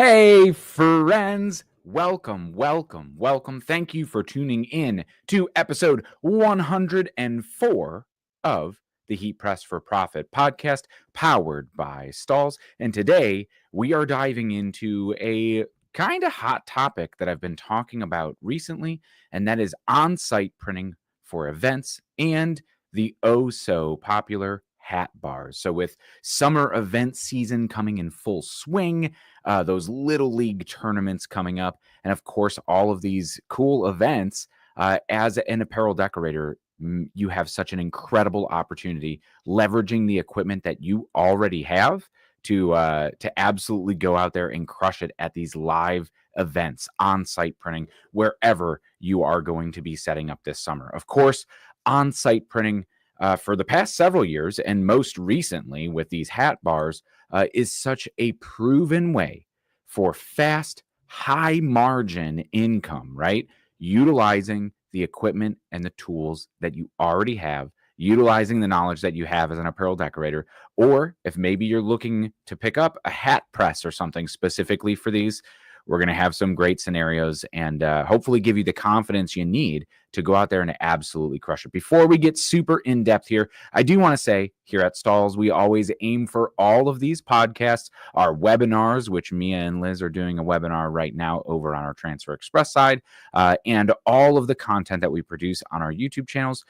Hey, friends. Welcome. Thank you for tuning in to episode 104 of the Heat Press for Profit podcast powered by Stalls. And today we are diving into a kind of hot topic that I've been talking about recently, and that is on-site printing for events and the oh so popular hat bars. So with summer event season coming in full swing, those little league tournaments coming up, and of course, all of these cool events. As an apparel decorator, you have such an incredible opportunity leveraging the equipment that you already have to absolutely go out there and crush it at these live events, on-site printing, wherever you are going to be setting up this summer. Of course, on-site printing for the past several years, and most recently with these hat bars, is such a proven way for fast, high margin income, right? Utilizing the equipment and the tools that you already have, utilizing the knowledge that you have as an apparel decorator, or if maybe you're looking to pick up a hat press or something specifically for these, we're going to have some great scenarios and hopefully give you the confidence you need to go out there and absolutely crush it. Before we get super in depth here, I do want to say here at Stalls, we always aim for all of these podcasts, our webinars, which Mia and Liz are doing a webinar right now over on our Transfer Express side, and all of the content that we produce on our YouTube channels.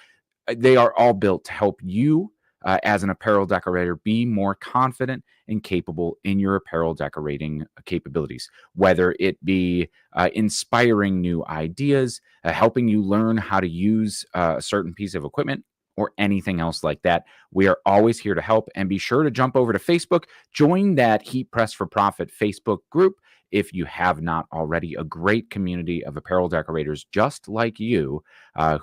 They are all built to help you as an apparel decorator be more confident and capable in your apparel decorating capabilities, whether it be inspiring new ideas, helping you learn how to use a certain piece of equipment, or anything else like that. We are always here to help, and be sure to jump over to Facebook, join that Heat Press for Profit Facebook group if you have not already. A great community of apparel decorators just like you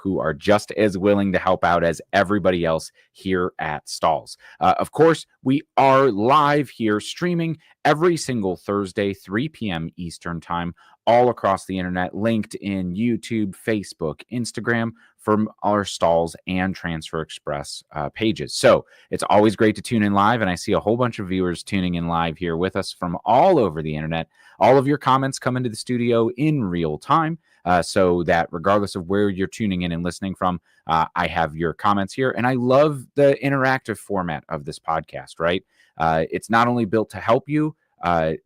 who are just as willing to help out as everybody else here at Stalls. Of course, we are live here streaming every single Thursday, 3 p.m. Eastern Time, all across the internet, linked in YouTube, Facebook, Instagram, from our Stalls and Transfer Express pages. So it's always great to tune in live, and I see a whole bunch of viewers tuning in live here with us from all over the internet. All of your comments come into the studio in real time, so that regardless of where you're tuning in and listening from, I have your comments here. And I love the interactive format of this podcast, right? It's not only built to help you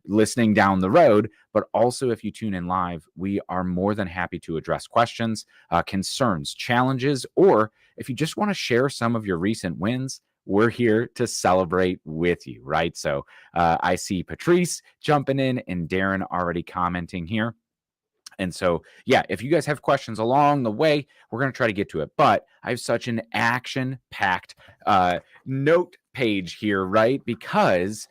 listening down the road, but also if you tune in live, we are more than happy to address questions, concerns, challenges, or if you just want to share some of your recent wins, we're here to celebrate with you, right? So I see Patrice jumping in and Darren already commenting here. And so, yeah, if you guys have questions along the way, we're going to try to get to it. But I have such an action-packed note page here, right? Because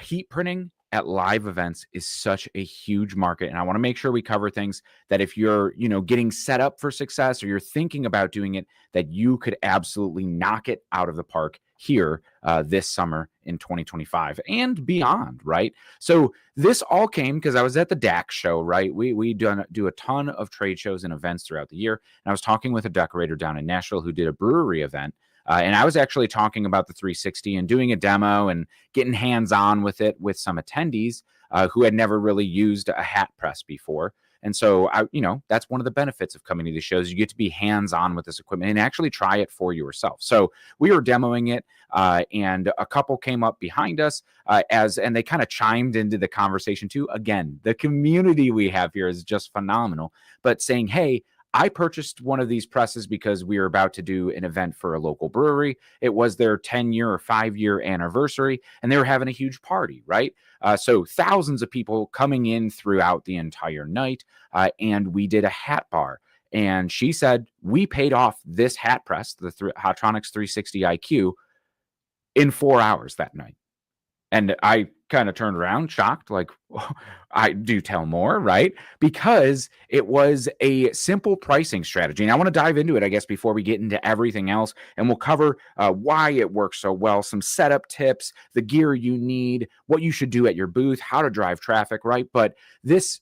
heat printing at live events is such a huge market, and I want to make sure we cover things that if you're getting set up for success, or you're thinking about doing it, that you could absolutely knock it out of the park here this summer in 2025 and beyond, right? So this all came because I was at the DAX show, right? We do a ton of trade shows and events throughout the year, and I was talking with a decorator down in Nashville who did a brewery event. And I was actually talking about the 360 and doing a demo and getting hands-on with it with some attendees who had never really used a hat press before. And so, that's one of the benefits of coming to these shows. You get to be hands-on with this equipment and actually try it for yourself. So we were demoing it, and a couple came up behind us and they kind of chimed into the conversation too. Again, the community we have here is just phenomenal, but saying, hey, I purchased one of these presses because we were about to do an event for a local brewery. It was their 10-year or 5-year anniversary, and they were having a huge party, right? So thousands of people coming in throughout the entire night, and we did a hat bar. And she said, we paid off this hat press, the Hotronics 360 IQ, in 4 hours that night. And I kind of turned around, shocked, like, I do tell more, right? Because it was a simple pricing strategy. And I want to dive into it, I guess, before we get into everything else. And we'll cover why it works so well, some setup tips, the gear you need, what you should do at your booth, how to drive traffic, right? But this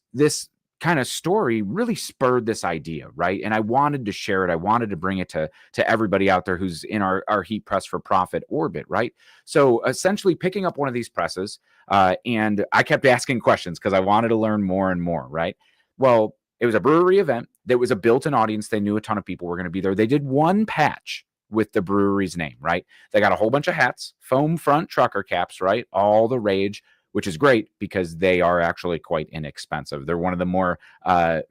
kind of story really spurred this idea, right? And I wanted to share it. I wanted to bring it to everybody out there who's in our Heat Press for Profit orbit, right? So essentially picking up one of these presses, and I kept asking questions because I wanted to learn more and more, right? Well, it was a brewery event. There was a built-in audience. They knew a ton of people were going to be there. They did one patch with the brewery's name, right? They got a whole bunch of hats, foam front trucker caps, right? All the rage, which is great because they are actually quite inexpensive. They're one of the more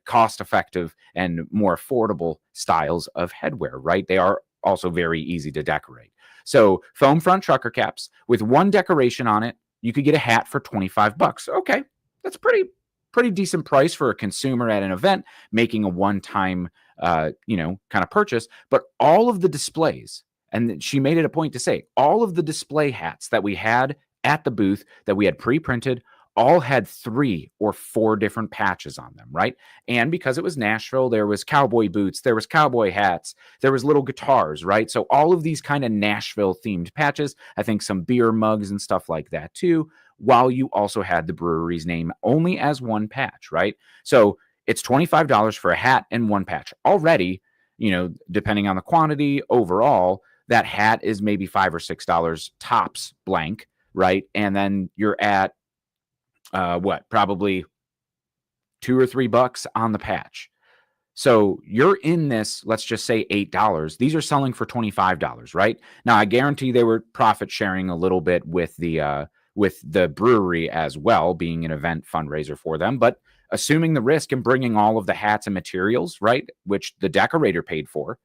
cost-effective and more affordable styles of headwear, right? They are also very easy to decorate. So foam front trucker caps with one decoration on it, you could get a hat for $25. Okay, that's pretty decent price for a consumer at an event making a one-time kind of purchase. But all of the displays, and she made it a point to say, all of the display hats that we had at the booth that we had pre-printed all had 3 or 4 different patches on them, right? And because it was Nashville, there was cowboy boots, there was cowboy hats, there was little guitars, right? So all of these kind of Nashville themed patches, I think some beer mugs and stuff like that too, while you also had the brewery's name only as one patch, right? So it's $25 for a hat and one patch. Already, depending on the quantity overall, that hat is maybe $5 or $6 tops blank, right? And then you're at probably $2 or $3 on the patch. So you're in this, let's just say $8. These are selling for $25, right? Now I guarantee they were profit sharing a little bit with the brewery as well, being an event fundraiser for them. But assuming the risk and bringing all of the hats and materials, right, which the decorator paid for,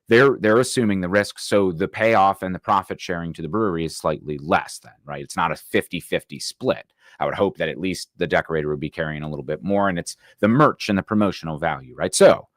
they're assuming the risk. So the payoff and the profit sharing to the brewery is slightly less then, right? It's not a 50-50 split. I would hope that at least the decorator would be carrying a little bit more, and it's the merch and the promotional value, right? So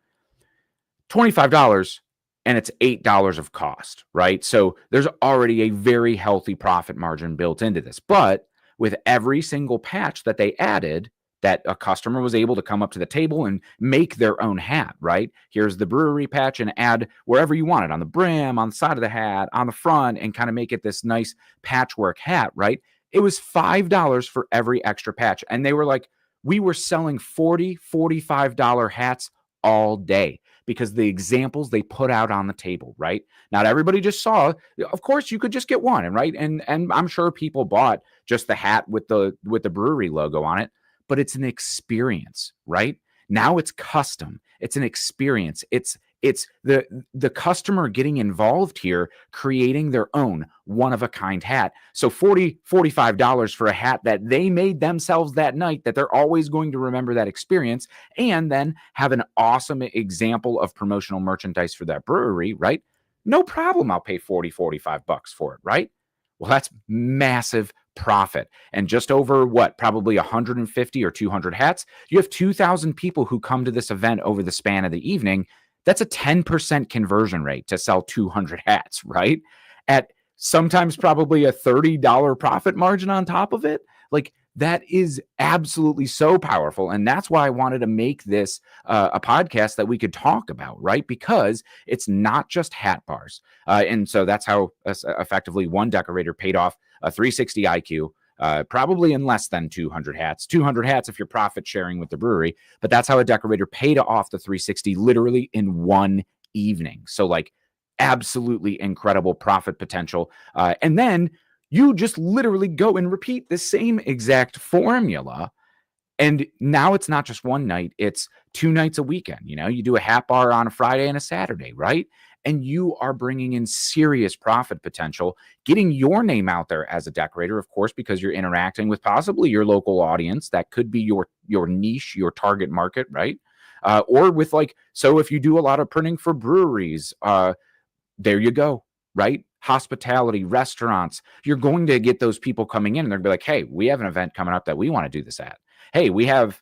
$25 and it's $8 of cost, right? So there's already a very healthy profit margin built into this. But with every single patch that they added, that a customer was able to come up to the table and make their own hat, right? Here's the brewery patch and add wherever you want it, on the brim, on the side of the hat, on the front, and kind of make it this nice patchwork hat, right? It was $5 for every extra patch. And they were like, we were selling $40, $45 hats all day because the examples they put out on the table, right? Not everybody just saw, of course you could just get one, right? And I'm sure people bought just the hat with the brewery logo on it, but it's an experience, right? Now it's custom. It's an experience. It's the customer getting involved here, creating their own one-of-a-kind hat. So $40, $45 for a hat that they made themselves that night, that they're always going to remember that experience, and then have an awesome example of promotional merchandise for that brewery, right? No problem. I'll pay $40, $45 for it, right? Well, that's massive profit. And just over probably 150 or 200 hats, you have 2,000 people who come to this event over the span of the evening. That's a 10% conversion rate to sell 200 hats, right? At sometimes probably a $30 profit margin on top of it. Like, that is absolutely so powerful. And that's why I wanted to make this a podcast that we could talk about, right? Because it's not just hat bars. And so that's how effectively one decorator paid off a 360 IQ, probably in less than 200 hats. 200 hats if you're profit sharing with the brewery. But that's how a decorator paid off the 360 literally in one evening. So like absolutely incredible profit potential. And then you just literally go and repeat the same exact formula. And now it's not just one night, it's 2 nights a weekend. You do a hat bar on a Friday and a Saturday, right? And you are bringing in serious profit potential, getting your name out there as a decorator, of course, because you're interacting with possibly your local audience. That could be your niche, your target market, right? Or with so if you do a lot of printing for breweries, there you go, right? Hospitality, restaurants, you're going to get those people coming in and they're going to be like, hey, we have an event coming up that we want to do this at. Hey, we have,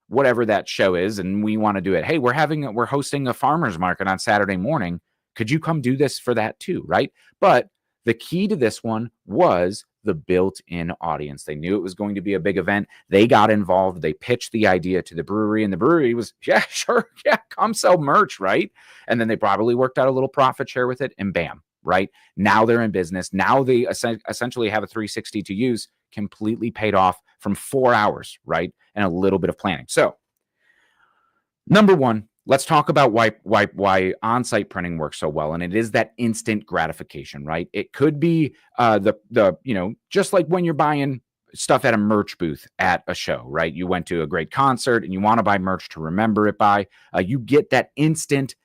whatever that show is, and we want to do it. Hey, we're hosting a farmer's market on Saturday morning. Could you come do this for that too, right? But the key to this one was the built-in audience. They knew it was going to be a big event. They got involved. They pitched the idea to the brewery, and the brewery was, yeah, sure. Yeah, come sell merch, right? And then they probably worked out a little profit share with it, and bam, right? Now they're in business. Now they essentially have a 360 to use, completely paid off from 4 hours, right? And a little bit of planning. So Number one, let's talk about why on-site printing works so well, and it is that instant gratification, right? It could be the just like when you're buying stuff at a merch booth at a show, right? You went to a great concert and you want to buy merch to remember it by. You get that instant.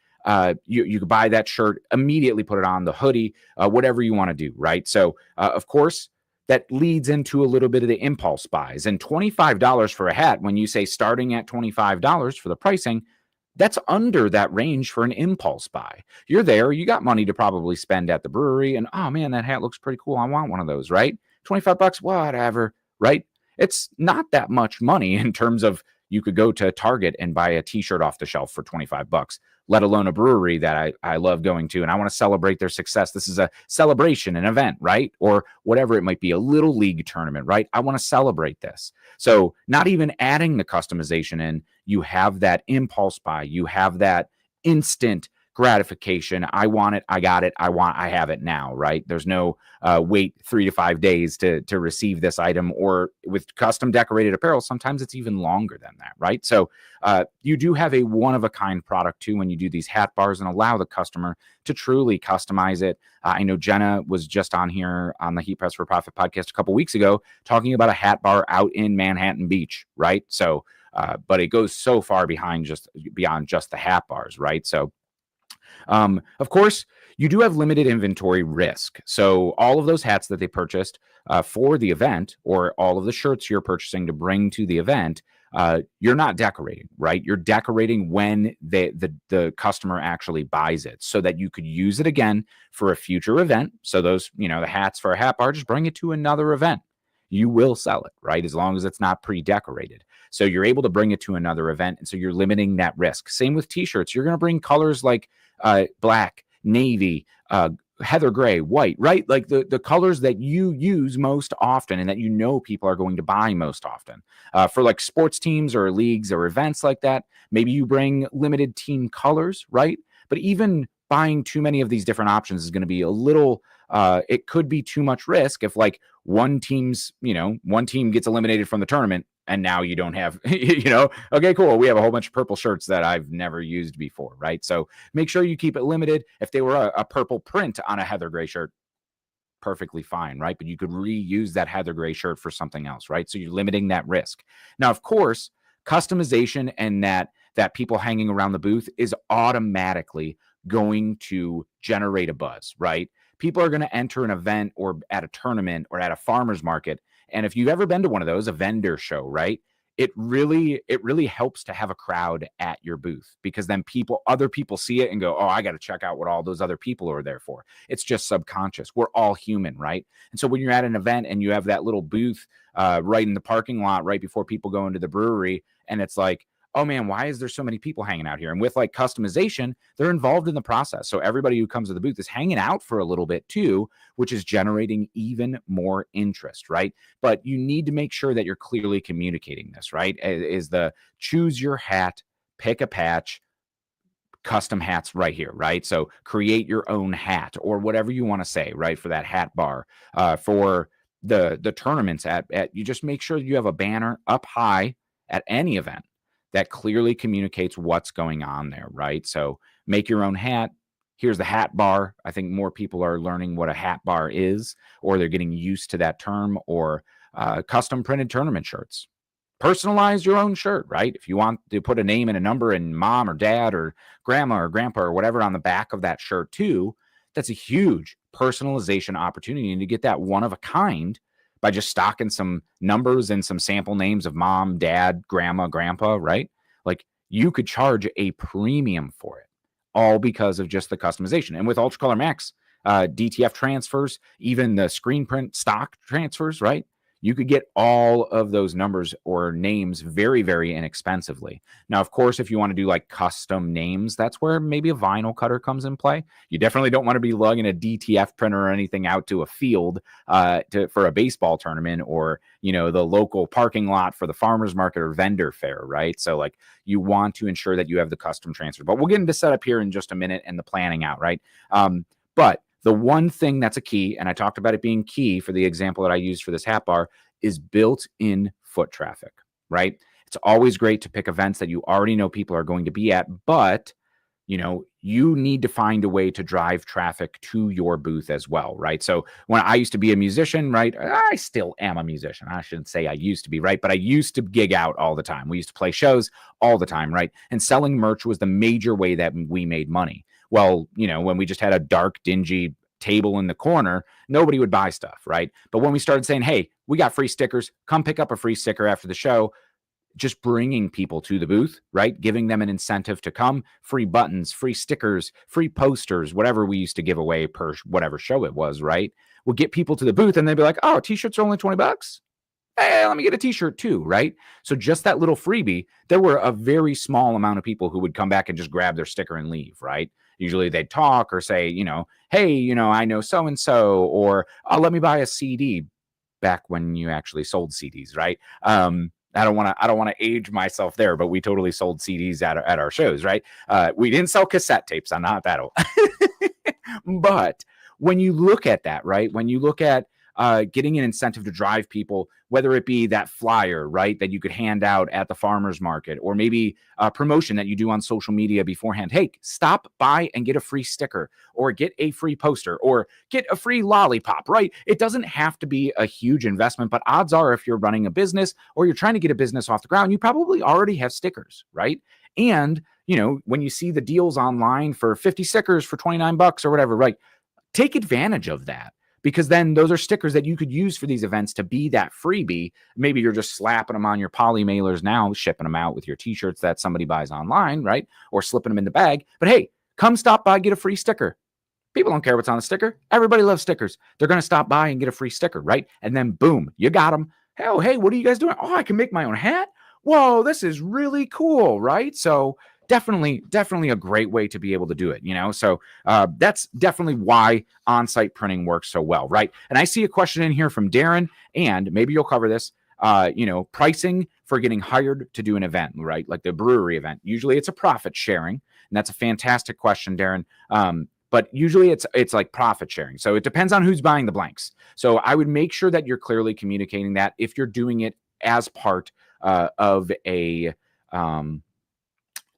You could buy that shirt immediately, put it on the hoodie, whatever you want to do, right? So of course that leads into a little bit of the impulse buys. And $25 for a hat, when you say starting at $25 for the pricing, that's under that range for an impulse buy. You're there, you got money to probably spend at the brewery, and oh man, that hat looks pretty cool. I want one of those, right? 25 bucks, whatever, right? It's not that much money in terms of you could go to Target and buy a t-shirt off the shelf for 25 bucks, let alone a brewery that I love going to and I want to celebrate their success. This is a celebration, an event, right? Or whatever it might be, a little league tournament, right? I want to celebrate this. So not even adding the customization in, you have that impulse buy, you have that instant gratification. I want it, I got it, I have it now, right? There's no wait 3 to 5 days to receive this item, or with custom decorated apparel, sometimes it's even longer than that, right? So you do have a one-of-a-kind product too when you do these hat bars and allow the customer to truly customize it. I know Jenna was just on here on the Heat Press for Profit podcast a couple weeks ago talking about a hat bar out in Manhattan Beach, right? So but it goes so far beyond just the hat bars, right? So of course, you do have limited inventory risk. So all of those hats that they purchased for the event, or all of the shirts you're purchasing to bring to the event, you're not decorating, right? You're decorating when the customer actually buys it, so that you could use it again for a future event. So those, the hats for a hat bar, just bring it to another event. You will sell it, right? As long as it's not pre-decorated. So you're able to bring it to another event. And so you're limiting that risk. Same with t-shirts. You're going to bring colors like black, navy, heather gray, white, right? Like the colors that you use most often and that people are going to buy most often. For like sports teams or leagues or events like that, maybe you bring limited team colors, right? But even buying too many of these different options is going to be a little, it could be too much risk if like one team gets eliminated from the tournament and now you don't have, okay, cool. We have a whole bunch of purple shirts that I've never used before, right? So make sure you keep it limited. If they were a purple print on a heather gray shirt, perfectly fine, right? But you could reuse that heather gray shirt for something else, right? So you're limiting that risk. Now, of course, customization and that people hanging around the booth is automatically going to generate a buzz, right? People are going to enter an event or at a tournament or at a farmer's market. And if you've ever been to one of those, a vendor show, right? It really helps to have a crowd at your booth, because then other people see it and go, oh, I got to check out what all those other people are there for. It's just subconscious. We're all human, right? And so when you're at an event and you have that little booth right in the parking lot right before people go into the brewery, and it's like, oh man, why is there so many people hanging out here? And with like customization, they're involved in the process. So everybody who comes to the booth is hanging out for a little bit too, which is generating even more interest, right? But you need to make sure that you're clearly communicating this, right? Is the choose your hat, pick a patch, custom hats right here, right? So create your own hat or whatever you want to say, right? For that hat bar, for the tournaments at you just make sure you have a banner up high at any event that clearly communicates what's going on there, right? So make your own hat. Here's the hat bar. I think more people are learning what a hat bar is, or they're getting used to that term, or custom printed tournament shirts. Personalize your own shirt, right? If you want to put a name and a number and mom or dad or grandma or grandpa or whatever on the back of that shirt too, that's a huge personalization opportunity. And to get that one of a kind by just stocking some numbers and some sample names of mom, dad, grandma, grandpa, right? Like you could charge a premium for it, all because of just the customization. And with Ultra Color Max, DTF transfers, even the screen print stock transfers, right? You could get all of those numbers or names very, very inexpensively. Now, of course, if you want to do like custom names, that's where maybe a vinyl cutter comes in play. You definitely don't want to be lugging a DTF printer or anything out to a field for a baseball tournament, or, the local parking lot for the farmer's market or vendor fair, right? So like you want to ensure that you have the custom transfer. But we'll get into setup here in just a minute and the planning out, right? But the one thing that's a key, and I talked about it being key for the example that I used for this hat bar, is built-in foot traffic, right? It's always great to pick events that you already know people are going to be at, but you need to find a way to drive traffic to your booth as well, right? So when I used to be a musician, right? I still am a musician. I shouldn't say I used to be, right? But I used to gig out all the time. We used to play shows all the time, right? And selling merch was the major way that we made money. Well, when we just had a dark, dingy table in the corner, nobody would buy stuff, right? But when we started saying, hey, we got free stickers, come pick up a free sticker after the show, just bringing people to the booth, right? Giving them an incentive to come, free buttons, free stickers, free posters, whatever we used to give away per whatever show it was, right? We'll get people to the booth and they'd be like, oh, t-shirts are only $20. Hey, let me get a t-shirt too, right? So just that little freebie, there were a very small amount of people who would come back and just grab their sticker and leave, right? Usually they'd talk or say, hey, I know so-and-so, or oh, let me buy a CD, back when you actually sold CDs, right? I don't want to age myself there, but we totally sold CDs at our shows, right? We didn't sell cassette tapes. I'm not that old. But when you look at that, right? When you look at getting an incentive to drive people, whether it be that flyer, right, that you could hand out at the farmer's market, or maybe a promotion that you do on social media beforehand. Hey, stop by and get a free sticker, or get a free poster, or get a free lollipop, right? It doesn't have to be a huge investment, but odds are if you're running a business or you're trying to get a business off the ground, you probably already have stickers, right? And, when you see the deals online for 50 stickers for $29 or whatever, right? Take advantage of that, because then those are stickers that you could use for these events to be that freebie. Maybe you're just slapping them on your poly mailers now, shipping them out with your t-shirts that somebody buys online, right? Or slipping them in the bag. But hey, come stop by, get a free sticker. People don't care what's on the sticker. Everybody loves stickers. They're going to stop by and get a free sticker, right? And then boom, you got them. Oh, hey, what are you guys doing? Oh, I can make my own hat. Whoa, this is really cool, right? So definitely a great way to be able to do it, So that's definitely why on-site printing works so well, right? And I see a question in here from Darren, and maybe you'll cover this. Pricing for getting hired to do an event, right? Like the brewery event. Usually it's a profit sharing, and that's a fantastic question, Darren. But usually it's like profit sharing. So it depends on who's buying the blanks. So I would make sure that you're clearly communicating that if you're doing it as part of a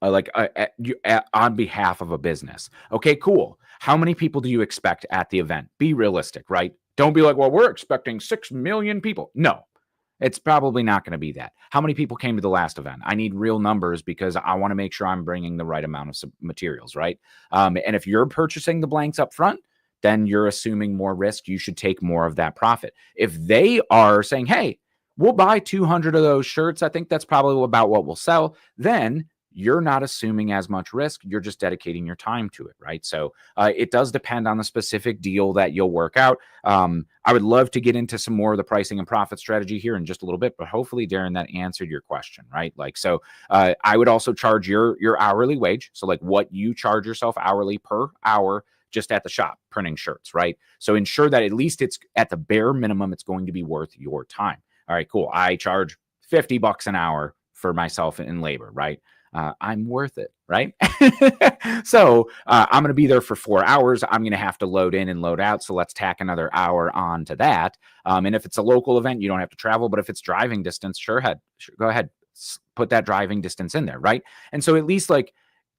on behalf of a business. Okay, cool. How many people do you expect at the event? Be realistic, right? Don't be like, well, we're expecting 6 million people. No, it's probably not going to be that. How many people came to the last event? I need real numbers, because I want to make sure I'm bringing the right amount of materials, right? And if you're purchasing the blanks up front, then you're assuming more risk. You should take more of that profit. If they are saying, hey, we'll buy 200 of those shirts, I think that's probably about what we'll sell, then you're not assuming as much risk. You're just dedicating your time to it, right? So it does depend on the specific deal that you'll work out. I would love to get into some more of the pricing and profit strategy here in just a little bit, but hopefully, Darren, that answered your question, right? Like, so I would also charge your hourly wage. So like what you charge yourself hourly per hour just at the shop printing shirts, right? So ensure that at least it's at the bare minimum, it's going to be worth your time. All right, cool. I charge $50 an hour for myself in labor, right? I'm worth it, right? So I'm going to be there for 4 hours. I'm going to have to load in and load out. So let's tack another hour on to that. And if it's a local event, you don't have to travel. But if it's driving distance, sure, go ahead, put that driving distance in there, right? And so at least like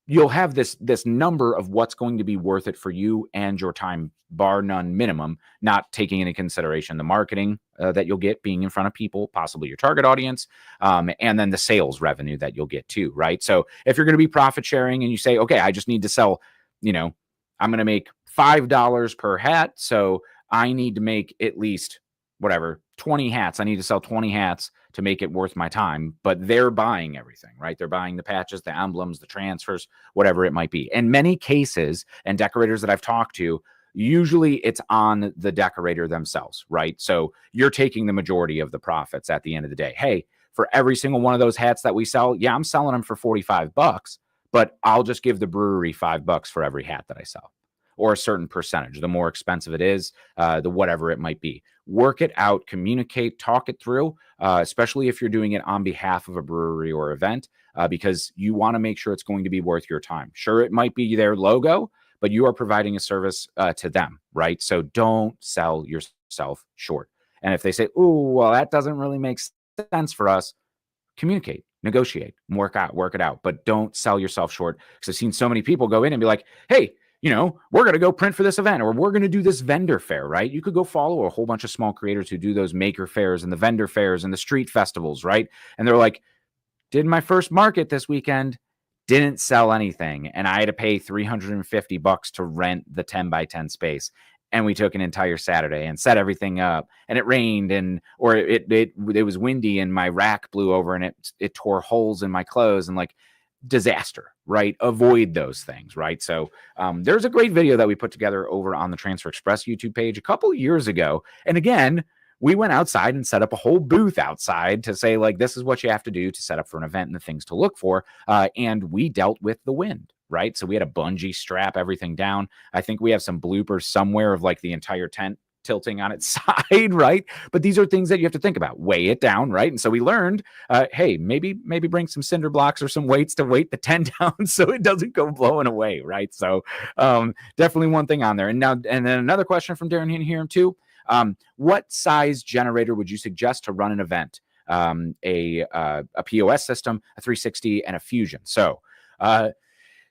you'll have this number of what's going to be worth it for you and your time, bar none minimum, not taking into consideration the marketing that you'll get being in front of people, possibly your target audience, and then the sales revenue that you'll get too, right? So if you're going to be profit sharing and you say, okay, I just need to sell, I'm going to make $5 per hat, so I need to make at least 20 hats. I need to sell 20 hats to make it worth my time, but they're buying everything, right? They're buying the patches, the emblems, the transfers, whatever it might be. In many cases, and decorators that I've talked to, usually it's on the decorator themselves, right? So you're taking the majority of the profits at the end of the day. Hey, for every single one of those hats that we sell, yeah, I'm selling them for $45, but I'll just give the brewery $5 for every hat that I sell, or a certain percentage. The more expensive it is, the whatever it might be. Work it out, communicate, talk it through, especially if you're doing it on behalf of a brewery or event, because you want to make sure it's going to be worth your time. Sure, it might be their logo, but you are providing a service to them, right? So don't sell yourself short. And if they say, oh, well, that doesn't really make sense for us, communicate. negotiate, work it out, but don't sell yourself short. Because I've seen so many people go in and be like, hey, we're going to go print for this event, or we're going to do this vendor fair, right? You could go follow a whole bunch of small creators who do those maker fairs and the vendor fairs and the street festivals, right? And they're like, did my first market this weekend, didn't sell anything, and I had to pay $350 to rent the 10 by 10 space. And we took an entire Saturday and set everything up, and it rained, or it was windy, and my rack blew over, and it tore holes in my clothes, and like, disaster, right? Avoid those things, right? So there's a great video that we put together over on the Transfer Express YouTube page a couple years ago, and again, we went outside and set up a whole booth outside to say, like, this is what you have to do to set up for an event and the things to look for. And we dealt with the wind, right? So we had a bungee strap everything down. I think we have some bloopers somewhere of like the entire tent tilting on its side, right? But these are things that you have to think about, weigh it down, right? And so we learned, hey, maybe bring some cinder blocks or some weights to weight the tent down so it doesn't go blowing away, right? So definitely one thing on there. And then another question from Darren here too. What size generator would you suggest to run an event? A POS system, a 360, and a Fusion. So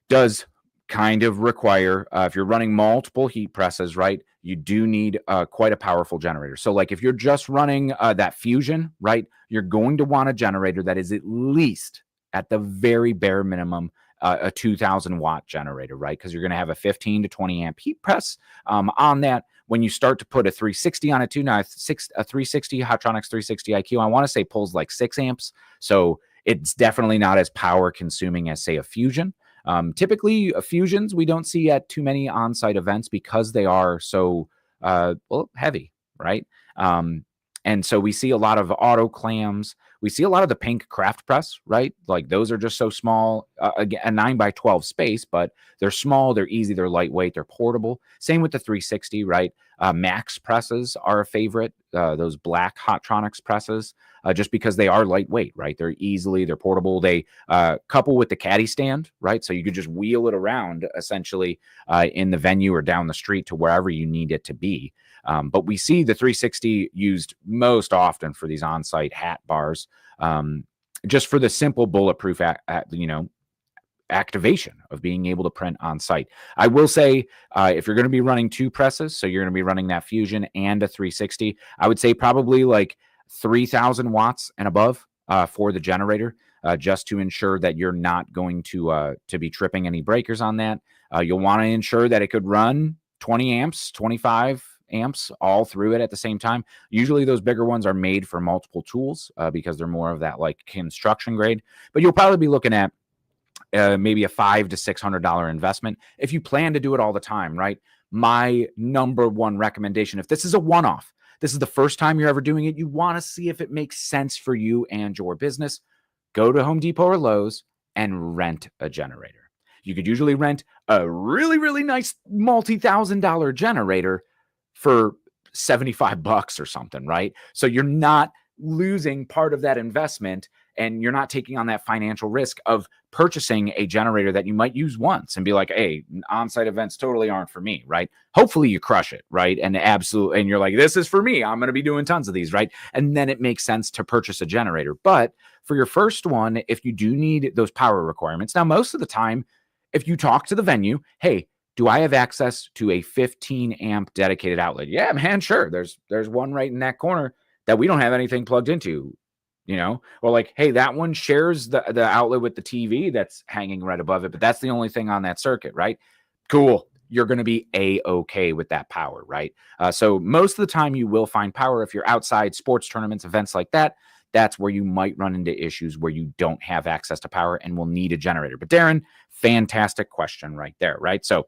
does kind of require, if you're running multiple heat presses, right, you do need quite a powerful generator. So like if you're just running that Fusion, right, you're going to want a generator that is at least, at the very bare minimum, a 2,000 watt generator, right? Because you're going to have a 15 to 20 amp heat press on that. When you start to put a 360 on it too, now a 360 Hotronix 360 IQ, I want to say pulls like 6 amps. So it's definitely not as power consuming as, say, a Fusion. Typically, Fusions we don't see at too many on-site events because they are so heavy, right? And so we see a lot of auto clams. We see a lot of the pink craft press, right? Like those are just so small, again, a 9x12 space, but they're small, they're easy, they're lightweight, they're portable. Same with the 360, right? Max presses are a favorite, those black Hotronix presses, just because they are lightweight, right? They're portable. They couple with the caddy stand, right? So you could just wheel it around essentially in the venue or down the street to wherever you need it to be. But we see the 360 used most often for these on-site hat bars, just for the simple bulletproof, activation of being able to print on site. I will say, if you're going to be running 2 presses, so you're going to be running that Fusion and a 360, I would say probably like 3,000 watts and above for the generator, just to ensure that you're not going to be tripping any breakers on that. You'll want to ensure that it could run 20 amps, 25 amps all through it at the same time. Usually those bigger ones are made for multiple tools because they're more of that like construction grade, but you'll probably be looking at maybe a $500 to $600 investment if you plan to do it all the time, right? My number one recommendation, if this is a one-off, this is the first time you're ever doing it, you want to see if it makes sense for you and your business, go to Home Depot or Lowe's and rent a generator. You could usually rent a really, really nice multi-$1,000 generator for $75 or something, right? So you're not losing part of that investment, and you're not taking on that financial risk of purchasing a generator that you might use once and be like, hey, on-site events totally aren't for me, right? Hopefully you crush it, right? And you're like, this is for me. I'm going to be doing tons of these, right? And then it makes sense to purchase a generator. But for your first one, if you do need those power requirements, now most of the time, if you talk to the venue, hey, do I have access to a 15 amp dedicated outlet? Yeah, man, sure. There's one right in that corner that we don't have anything plugged into, or like, hey, that one shares the outlet with the TV that's hanging right above it, but that's the only thing on that circuit, right? Cool. You're going to be A-okay with that power, right? So most of the time you will find power if you're outside sports tournaments, events like that. That's where you might run into issues where you don't have access to power and will need a generator. But Darren, fantastic question right there, right? So,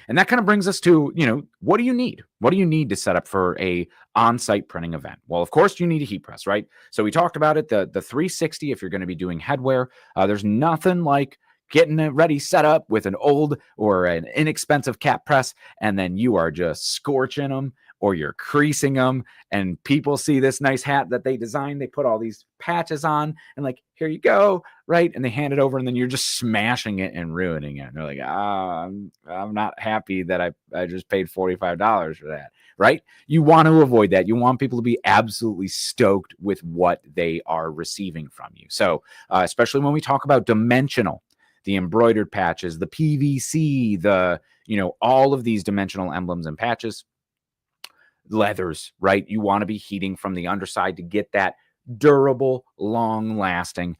and that kind of brings us to, what do you need? What do you need to set up for a on-site printing event? Well, of course, you need a heat press, right? So we talked about it, the 360, if you're going to be doing headwear, there's nothing like getting it ready, set up with an old or an inexpensive cap press, and then you are just scorching them or you're creasing them, and people see this nice hat that they designed, they put all these patches on, and like, here you go, right? And they hand it over, and then you're just smashing it and ruining it. And they're like, I'm not happy that I just paid $45 for that. right? You want to avoid that. You want people to be absolutely stoked with what they are receiving from you. So, especially when we talk about dimensional, the embroidered patches, the PVC, all of these dimensional emblems and patches, leathers, right? You want to be heating from the underside to get that durable, long lasting,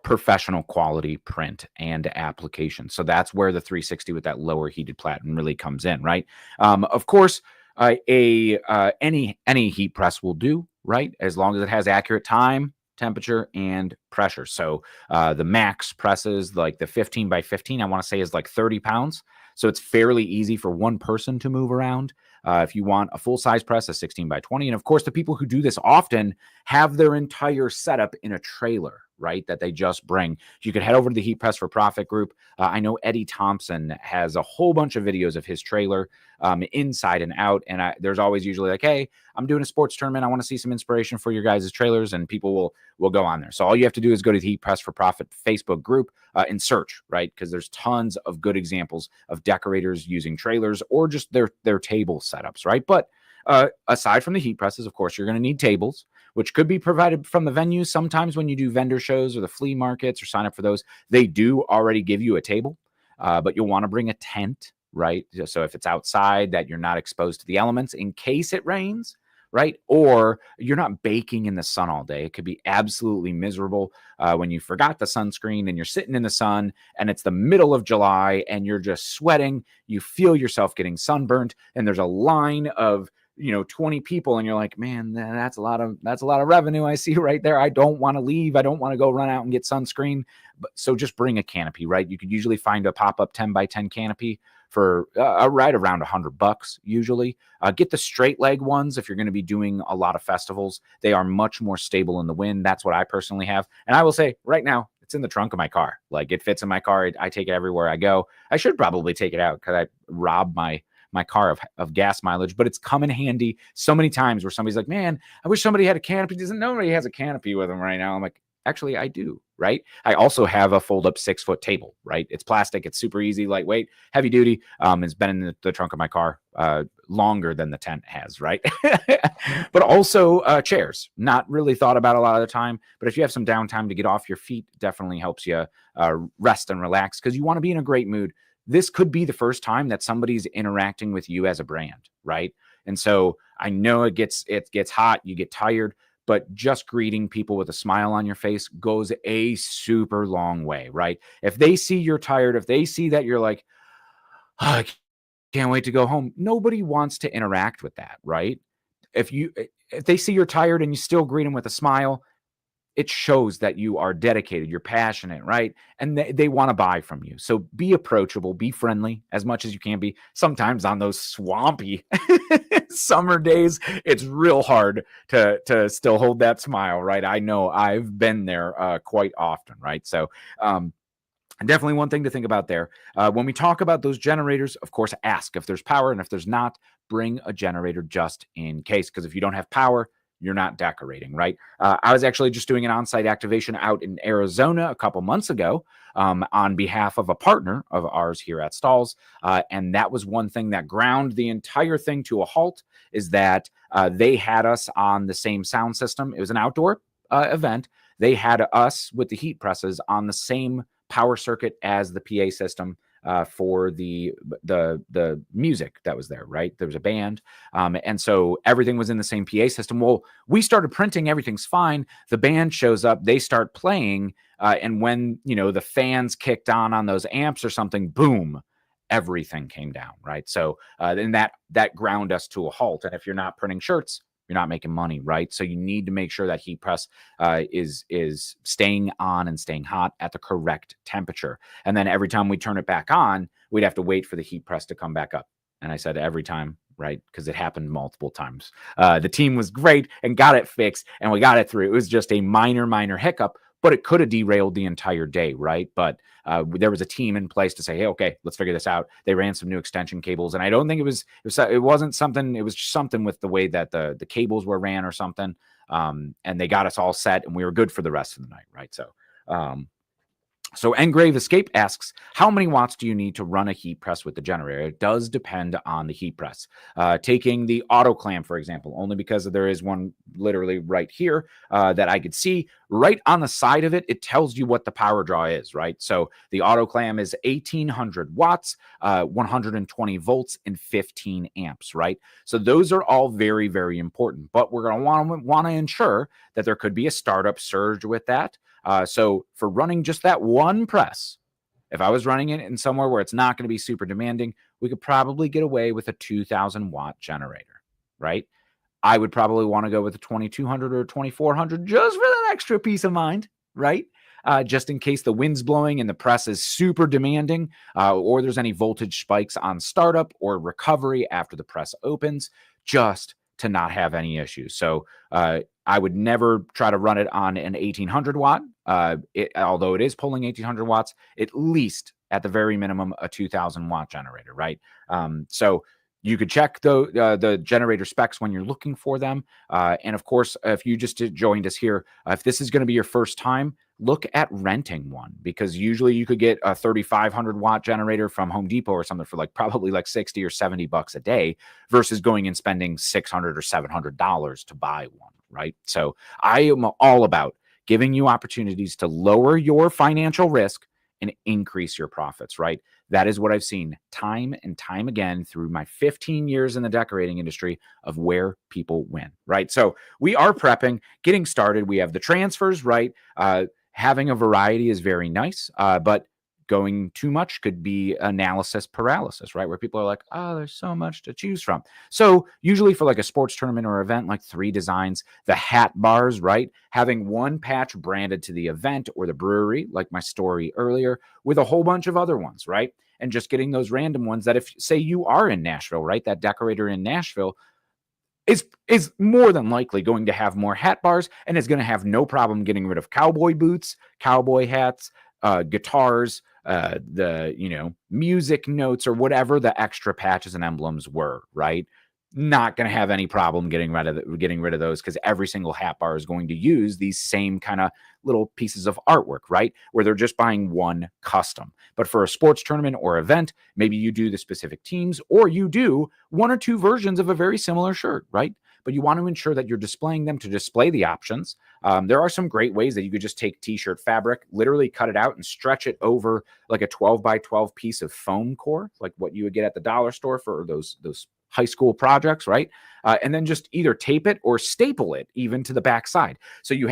professional quality print and application. So that's where the 360 with that lower heated platen really comes in, right? Of course, any heat press will do, right? As long as it has accurate time, temperature, and pressure. So the max presses, like the 15 by 15, I want to say is like 30 pounds. So it's fairly easy for one person to move around. If you want a full size press, a 16 by 20. And of course, the people who do this often have their entire setup in a trailer, right? That they just bring. You could head over to the Heat Press for Profit group. I know Eddie Thompson has a whole bunch of videos of his trailer inside and out. And there's always usually like, hey, I'm doing a sports tournament. I want to see some inspiration for your guys' trailers. And people will go on there. So all you have to do is go to the Heat Press for Profit Facebook group and search, right? Because there's tons of good examples of decorators using trailers or just their table setups, right? But aside from the heat presses, of course, you're going to need tables, which could be provided from the venue. Sometimes when you do vendor shows or the flea markets or sign up for those, they do already give you a table, but you'll want to bring a tent, right? So if it's outside, that you're not exposed to the elements in case it rains, right? Or you're not baking in the sun all day. It could be absolutely miserable when you forgot the sunscreen and you're sitting in the sun and it's the middle of July and you're just sweating. You feel yourself getting sunburnt and there's a line of 20 people and you're like, man, that's a lot of revenue I see right there. I don't want to leave. I don't want to go run out and get sunscreen. But so just bring a canopy, right? You could usually find a pop-up 10 by 10 canopy for right around $100 usually. Get the straight leg ones if you're going to be doing a lot of festivals. They are much more stable in the wind. That's what I personally have. And I will say right now, it's in the trunk of my car. Like it fits in my car. I take it everywhere I go. I should probably take it out because I robbed my car of gas mileage, but it's come in handy so many times where somebody's like, man, I wish somebody had a canopy. Doesn't nobody has a canopy with them right now? I'm like, actually, I do, right? I also have a fold-up 6-foot table, right? It's plastic. It's super easy, lightweight, heavy duty. It's been in the trunk of my car longer than the tent has, right? But also chairs, not really thought about a lot of the time. But if you have some downtime to get off your feet, definitely helps you rest and relax because you want to be in a great mood. This could be the first time that somebody's interacting with you as a brand, right? And so I know it gets hot, you get tired, but just greeting people with a smile on your face goes a super long way, right? If they see you're tired, if they see that you're like, oh, I can't wait to go home, nobody wants to interact with that, right? If they see you're tired and you still greet them with a smile, it shows that you are dedicated, you're passionate, right? And they want to buy from you. So be approachable, be friendly as much as you can be. Sometimes on those swampy summer days, it's real hard to still hold that smile, right? I know I've been there quite often, right? So definitely one thing to think about there. When we talk about those generators, of course, ask if there's power, and if there's not, bring a generator just in case, because if you don't have power, you're not decorating, right? I was actually just doing an on-site activation out in Arizona a couple months ago on behalf of a partner of ours here at Stalls. And that was one thing that ground the entire thing to a halt, is that they had us on the same sound system. It was an outdoor event. They had us with the heat presses on the same power circuit as the PA system for the music that was there, right? There was a band. And so everything was in the same PA system. Well, we started printing, everything's fine. The band shows up, they start playing. And when, the fans kicked on those amps or something, boom, everything came down, right? So then that ground us to a halt. And if you're not printing shirts, you're not making money, right? So you need to make sure that heat press is staying on and staying hot at the correct temperature. And then every time we turn it back on, we'd have to wait for the heat press to come back up. And I said every time, right? Because it happened multiple times. The team was great and got it fixed, and we got it through. It was just a minor hiccup, but it could have derailed the entire day, right? But there was a team in place to say, hey, okay, let's figure this out. They ran some new extension cables, and I don't think it wasn't something. It was just something with the way that the cables were ran or something. And they got us all set, and we were good for the rest of the night, right? So So Engrave Escape asks, how many watts do you need to run a heat press with the generator? It does depend on the heat press. Taking the auto clam, for example, only because there is one literally right here that I could see right on the side of it. It tells you what the power draw is, right? So the auto clam is 1800 watts, 120 volts, and 15 amps, right? So those are all very, very important. But we're going to want to ensure that there could be a startup surge with that. So for running just that one press, if I was running it in somewhere where it's not going to be super demanding, we could probably get away with a 2000 watt generator, right? I would probably want to go with a 2200 or 2400 just for that extra peace of mind, right? Just in case the wind's blowing and the press is super demanding, or there's any voltage spikes on startup or recovery after the press opens, just to not have any issues. So I would never try to run it on an 1800 watt, although it is pulling 1800 watts, at least at the very minimum, a 2000 watt generator, right? So you could check the generator specs when you're looking for them. And of course, if you just joined us here, if this is going to be your first time, look at renting one, because usually you could get a 3500 watt generator from Home Depot or something for probably 60 or 70 bucks a day versus going and spending $600 or $700 to buy one, right? So I am all about giving you opportunities to lower your financial risk and increase your profits, right? That is what I've seen time and time again through my 15 years in the decorating industry of where people win, right? So we are prepping, getting started. We have the transfers, right? Having a variety is very nice, but going too much could be analysis paralysis, right? Where people are like, oh, there's so much to choose from. So usually for a sports tournament or event, 3 designs, the hat bars, right? Having one patch branded to the event or the brewery, like my story earlier, with a whole bunch of other ones, right? And just getting those random ones that if, say, you are in Nashville, right? That decorator in Nashville is more than likely going to have more hat bars and is going to have no problem getting rid of cowboy boots, cowboy hats, guitars, the music notes or whatever the extra patches and emblems were, right? Not going to have any problem getting rid of those, because every single hat bar is going to use these same kind of little pieces of artwork, right? Where they're just buying one custom. But for a sports tournament or event, maybe you do the specific teams, or you do 1 or 2 versions of a very similar shirt, right? But you want to ensure that you're displaying them to display the options. There are some great ways that you could just take t-shirt fabric, literally cut it out and stretch it over a 12 by 12 piece of foam core, like what you would get at the dollar store for those high school projects, right? And then just either tape it or staple it even to the back side. So you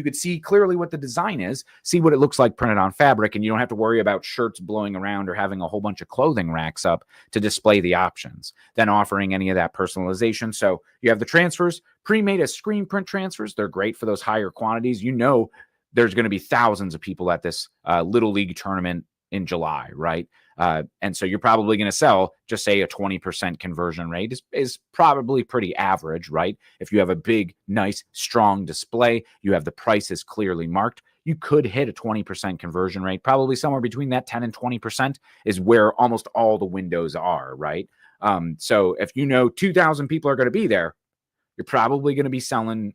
could see clearly what the design is, see what it looks like printed on fabric, and you don't have to worry about shirts blowing around or having a whole bunch of clothing racks up to display the options, then offering any of that personalization. So you have the transfers, pre-made as screen print transfers. They're great for those higher quantities. There's going to be thousands of people at this Little League tournament in July, right? And so you're probably going to sell, just say a 20% conversion rate is probably pretty average, right? If you have a big, nice, strong display, you have the prices clearly marked, you could hit a 20% conversion rate. Probably somewhere between that 10 and 20% is where almost all the windows are, right? So if 2,000 people are going to be there, you're probably going to be selling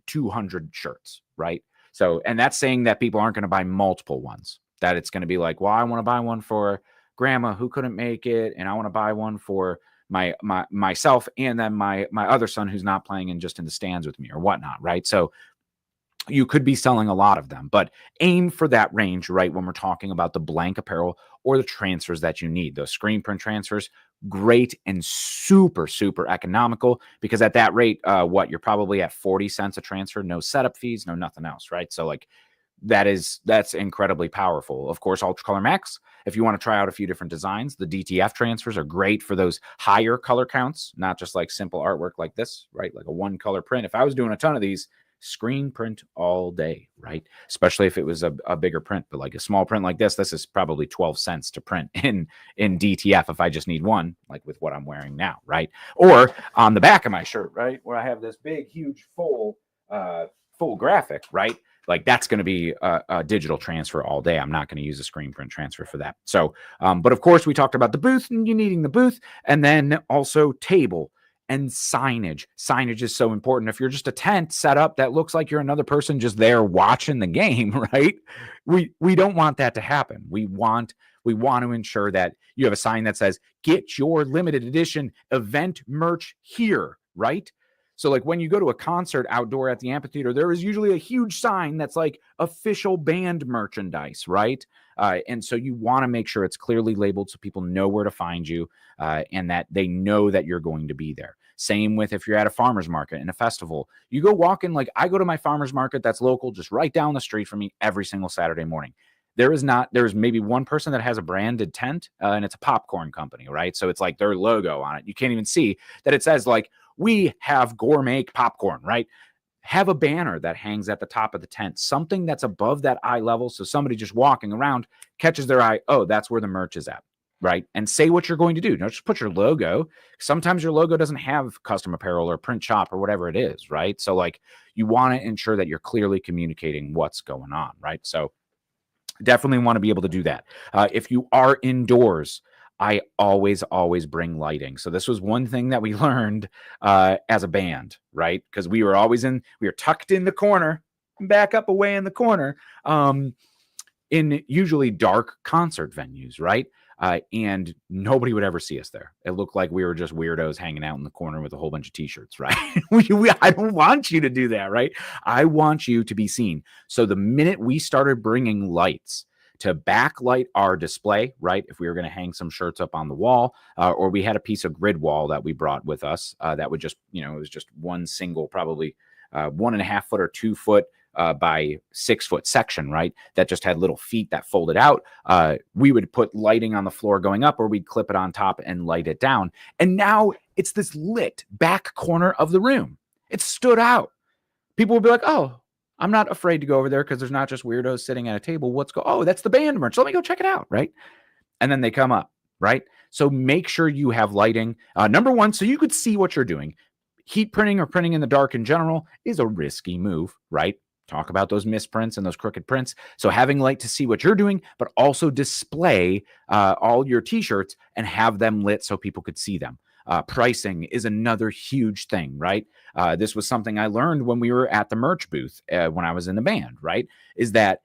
200 shirts, right? So, and that's saying that people aren't going to buy multiple ones, that it's going to be like, well, I want to buy one for grandma who couldn't make it, and I want to buy one for myself, and then my other son who's not playing and just in the stands with me or whatnot, right? So you could be selling a lot of them, but aim for that range, right? When we're talking about the blank apparel or the transfers that you need, those screen print transfers, great and super, super economical, because at that rate, you're probably at 40 cents a transfer, no setup fees, no nothing else, right? So that's incredibly powerful. Of course, Ultra Color Max, if you want to try out a few different designs, the DTF transfers are great for those higher color counts, not just simple artwork like this, right? Like a 1 color print. If I was doing a ton of these, screen print all day, right? Especially if it was a bigger print, but a small print like this is probably 12 cents to print in DTF if I just need one, like with what I'm wearing now, right? Or on the back of my shirt, right, where I have this big, huge, full graphic, right? That's going to be a digital transfer all day. I'm not going to use a screen print transfer for that. So, but of course, we talked about the booth and you needing the booth, and then also table And signage is so important. If you're just a tent set up that looks like you're another person just there watching the game, right? We don't want that to happen. We want to ensure that you have a sign that says, get your limited edition event merch here, right? So like when you go to a concert outdoor at the amphitheater, there is usually a huge sign that's like official band merchandise, right? And so you want to make sure it's clearly labeled so people know where to find you, and that they know that you're going to be there. Same with if you're at a farmer's market and a festival. You go walking, like I go to my farmer's market that's local, just right down the street from me every single Saturday morning. There's maybe one person that has a branded tent, and it's a popcorn company, right? So it's like their logo on it. You can't even see that it says like, we have gourmet popcorn, right? Have a banner that hangs at the top of the tent, something that's above that eye level. So somebody just walking around catches their eye. Oh, that's where the merch is at, right? And say what you're going to do. Don't just put your logo. Sometimes your logo doesn't have custom apparel or print shop or whatever it is, right? So like you want to ensure that you're clearly communicating what's going on, right? So definitely want to be able to do that. If you are indoors, I always bring lighting. So this was one thing that we learned as a band, right? Because we were tucked in the corner, back up away in the corner, in usually dark concert venues, right? And nobody would ever see us there. It looked like we were just weirdos hanging out in the corner with a whole bunch of t-shirts, right? I don't want you to do that, right? I want you to be seen. So the minute we started bringing lights to backlight our display, right? If we were going to hang some shirts up on the wall, or we had a piece of grid wall that we brought with us, that would just, it was just one single, probably 1.5 foot or 2 foot by 6 foot section, right? That just had little feet that folded out. We would put lighting on the floor going up, or we'd clip it on top and light it down. And now it's this lit back corner of the room. It stood out. People would be like, oh, I'm not afraid to go over there because there's not just weirdos sitting at a table. Oh, that's the band merch. Let me go check it out, right? And then they come up, right? So make sure you have lighting. Number one, so you could see what you're doing. Heat printing or printing in the dark in general is a risky move, right? Talk about those misprints and those crooked prints. So having light to see what you're doing, but also display all your t-shirts and have them lit so people could see them. Pricing is another huge thing, right? This was something I learned when we were at the merch booth when I was in the band, right? Is that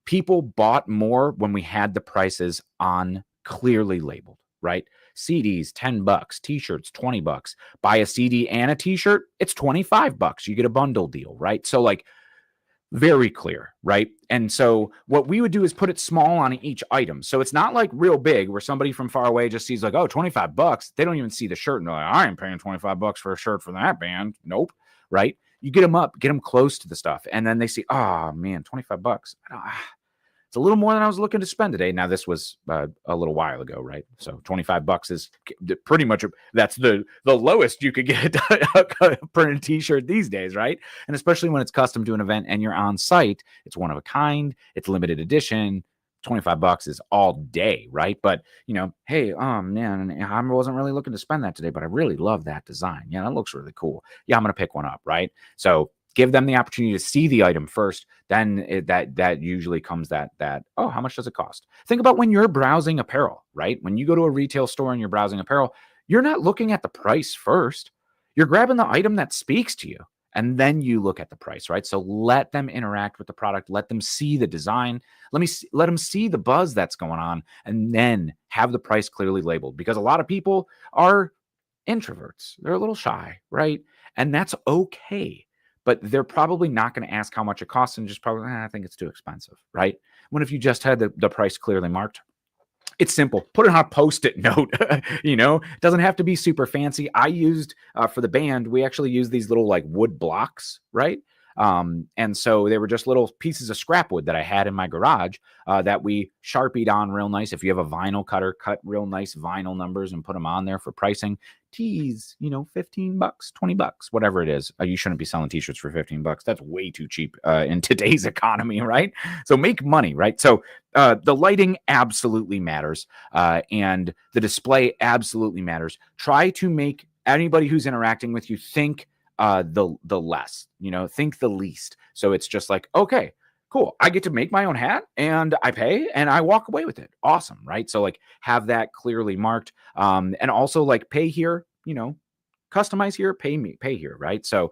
people bought more when we had the prices on clearly labeled, right? CDs, $10, t-shirts, $20. Buy a CD and a t-shirt, it's $25. You get a bundle deal, right? So like very clear, right? And so what we would do is put it small on each item. So it's not like real big where somebody from far away just sees like, oh, $25. They don't even see the shirt and they're like, I ain't paying $25 for a shirt for that band. Nope. Right? You get them up, get them close to the stuff. And then they see, oh man, $25. It's a little more than I was looking to spend today. Now this was a little while ago, right? So $25 is pretty much, that's the lowest you could get a printed t-shirt these days, right? And especially when it's custom to an event and you're on site, it's one of a kind, it's limited edition. $25 is all day, right? But hey, man, I wasn't really looking to spend that today, but I really love that design. Yeah, that looks really cool. Yeah, I'm gonna pick one up, right? So give them the opportunity to see the item first. Then that usually comes that oh, how much does it cost? Think about when you're browsing apparel, right? When you go to a retail store and you're browsing apparel, you're not looking at the price first. You're grabbing the item that speaks to you, and then you look at the price, right? So let them interact with the product. Let them see the design. Let them see the buzz that's going on, and then have the price clearly labeled. Because a lot of people are introverts. They're a little shy, right? And that's okay. But they're probably not going to ask how much it costs and just probably, I think it's too expensive, right? When if you just had the price clearly marked, it's simple. Put it on a Post-it note. It doesn't have to be super fancy. I used for the band, we actually used these little like wood blocks, right? And so they were just little pieces of scrap wood that I had in my garage that we Sharpied on real nice. If you have a vinyl cutter, cut real nice vinyl numbers and put them on there for pricing. Tees, $15, $20, whatever it is. You shouldn't be selling t-shirts for $15. That's way too cheap in today's economy, right? So make money, right? So the lighting absolutely matters, and the display absolutely matters. Try to make anybody who's interacting with you think the less, think the least. So it's just like, okay, cool. I get to make my own hat and I pay and I walk away with it. Awesome. Right. So like have that clearly marked. And also like pay here, customize here, pay here, right? So,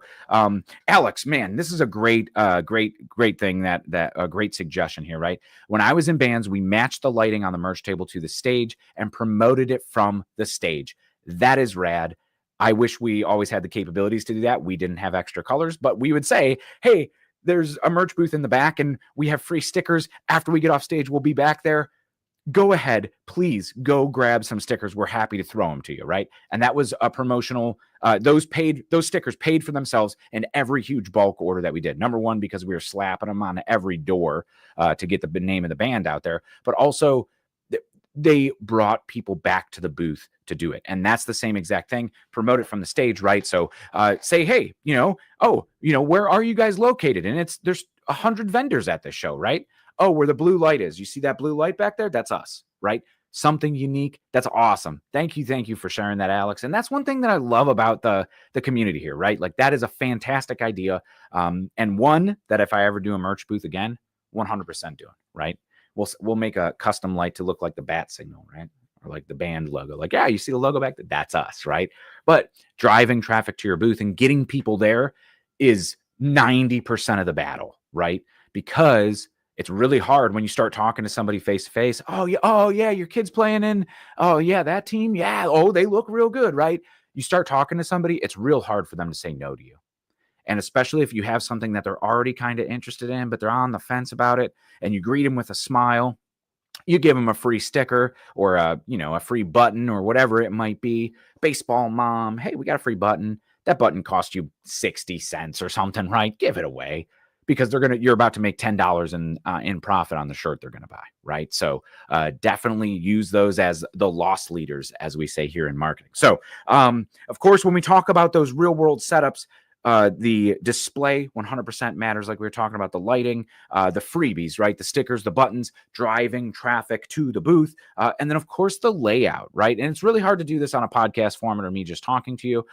Alex, man, this is a great thing that a great suggestion here, right? When I was in bands, we matched the lighting on the merch table to the stage and promoted it from the stage. That is rad. I wish we always had the capabilities to do that. We didn't have extra colors, but we would say, hey, there's a merch booth in the back and we have free stickers. After we get off stage, we'll be back there. Go ahead, please go grab some stickers. We're happy to throw them to you, right? And that was a promotional, those stickers paid for themselves in every huge bulk order that we did. Number one, because we were slapping them on every door to get the name of the band out there, but also they brought people back to the booth to do it. And that's the same exact thing. Promote it from the stage, right? So say, hey, where are you guys located? And there's 100 vendors at this show, right? Oh, where the blue light is. You see that blue light back there? That's us, right? Something unique. That's awesome. Thank you for sharing that, Alex. And that's one thing that I love about the community here, right? Like that is a fantastic idea. And one that if I ever do a merch booth again, 100% doing, right? We'll make a custom light to look like the bat signal, right? Or like the band logo. Like, yeah, you see the logo back there? That's us, right? But driving traffic to your booth and getting people there is 90% of the battle, right? Because it's really hard when you start talking to somebody face to face. Oh yeah, your kid's playing in. Oh yeah, that team. Yeah. Oh, they look real good, right? You start talking to somebody, it's real hard for them to say no to you. And especially if you have something that they're already kind of interested in, but they're on the fence about it, and you greet them with a smile, you give them a free sticker or a free button or whatever it might be. Baseball mom, hey, we got a free button. That button cost you 60 cents or something, right? Give it away because you're about to make $10 in profit on the shirt they're going to buy, right? So definitely use those as the loss leaders, as we say here in marketing. So of course, when we talk about those real world setups, the display 100% matters, like we were talking about the lighting, the freebies, right? The stickers, the buttons, driving traffic to the booth, and then of course the layout, right? And it's really hard to do this on a podcast format or me just talking to you.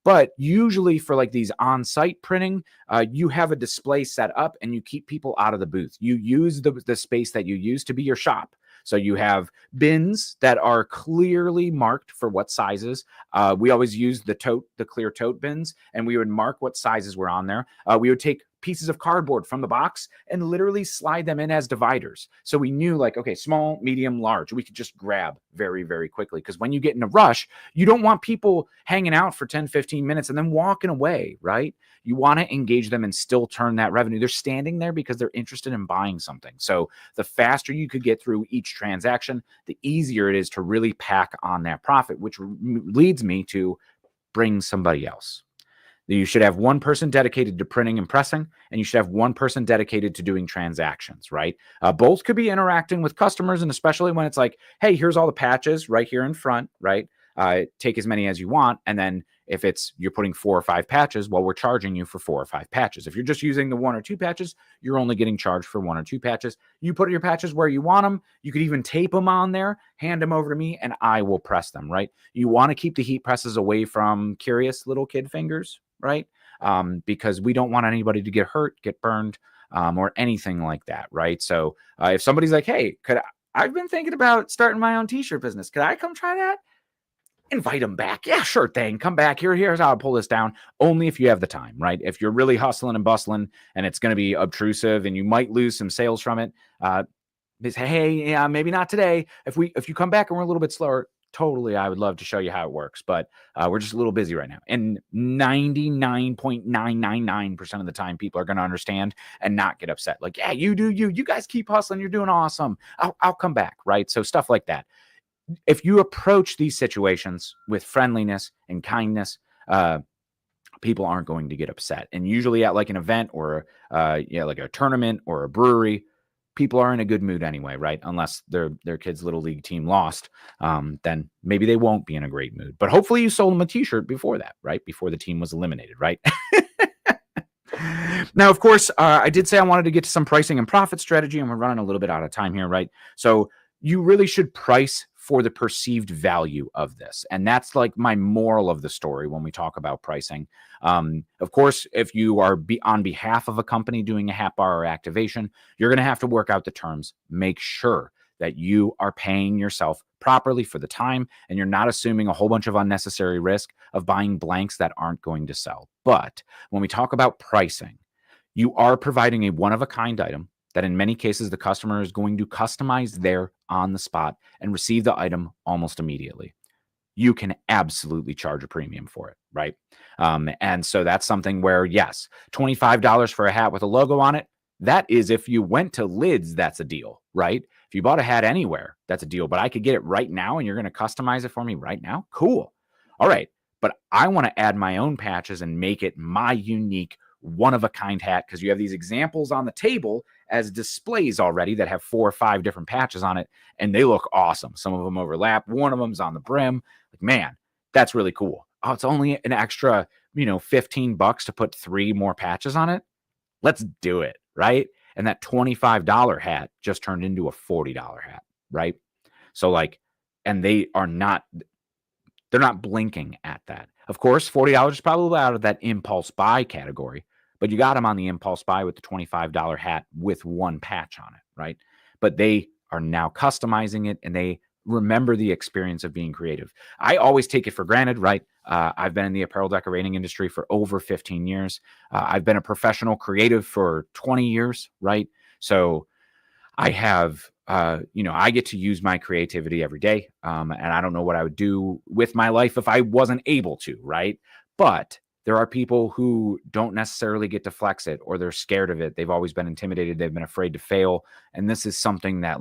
But usually for like these on-site printing, you have a display set up and you keep people out of the booth. You use the space that you use to be your shop. So you have bins that are clearly marked for what sizes. We always use the clear tote bins, and we would mark what sizes were on there. We would take pieces of cardboard from the box and literally slide them in as dividers. So we knew like, okay, small, medium, large, we could just grab very, very quickly. Because when you get in a rush, you don't want people hanging out for 10, 15 minutes and then walking away, right? You want to engage them and still turn that revenue. They're standing there because they're interested in buying something. So the faster you could get through each transaction, the easier it is to really pack on that profit, which leads me to bring somebody else. You should have one person dedicated to printing and pressing, and you should have one person dedicated to doing transactions, right? Both could be interacting with customers, and especially when it's like, hey, here's all the patches right here in front, right? Take as many as you want. And then if you're putting 4 or 5 patches, well, we're charging you for 4 or 5 patches. If you're just using the 1 or 2 patches, you're only getting charged for 1 or 2 patches. You put your patches where you want them. You could even tape them on there, hand them over to me, and I will press them, right? You want to keep the heat presses away from curious little kid fingers, right? Because we don't want anybody to get hurt, get burned, or anything like that, right? So if somebody's like, hey, I've been thinking about starting my own t-shirt business. Could I come try that? Invite them back. Yeah, sure thing. Come back. Here's how I pull this down. Only if you have the time, right? If you're really hustling and bustling and it's going to be obtrusive and you might lose some sales from it, say, hey, yeah, maybe not today. If you come back and we're a little bit slower, totally, I would love to show you how it works, but we're just a little busy right now. And 99.999% of the time, people are going to understand and not get upset. Like, yeah, you do you guys keep hustling. You're doing awesome. I'll come back, right? So stuff like that. If you approach these situations with friendliness and kindness, people aren't going to get upset. And usually at like an event or like a tournament or a brewery, people are in a good mood anyway, right? Unless their kid's little league team lost, then maybe they won't be in a great mood. But hopefully you sold them a t-shirt before that, right? Before the team was eliminated, right? Now, of course, I did say I wanted to get to some pricing and profit strategy, and we're running a little bit out of time here, right? So you really should price for the perceived value of this. And that's like my moral of the story when we talk about pricing. Of course, if you are on behalf of a company doing a hat bar or activation, you're going to have to work out the terms. Make sure that you are paying yourself properly for the time, and you're not assuming a whole bunch of unnecessary risk of buying blanks that aren't going to sell. But when we talk about pricing, you are providing a one-of-a-kind item that in many cases the customer is going to customize there on the spot and receive the item almost immediately. You can absolutely charge a premium for it, right? And so that's something where, yes, $25 for a hat with a logo on it, that is, if you went to Lids, that's a deal, right? If you bought a hat anywhere, that's a deal. But I could get it right now and you're going to customize it for me right now? Cool. All right. But I want to add my own patches and make it my unique one-of-a-kind hat, because you have these examples on the table as displays already that have 4 or 5 different patches on it, and they look awesome. Some of them overlap. One of them's on the brim. Like, man, that's really cool. Oh, it's only an extra, $15 to put 3 more patches on it. Let's do it, right? And that $25 hat just turned into a $40 hat, right? So and they're not blinking at that. Of course, $40 is probably out of that impulse buy category, but you got them on the impulse buy with the $25 hat with 1 patch on it, right? But they are now customizing it, and they remember the experience of being creative. I always take it for granted, right? I've been in the apparel decorating industry for over 15 years. I've been a professional creative for 20 years, right? So I have, I get to use my creativity every day. And I don't know what I would do with my life if I wasn't able to, right? But there are people who don't necessarily get to flex it, or they're scared of it. They've always been intimidated. They've been afraid to fail. And this is something that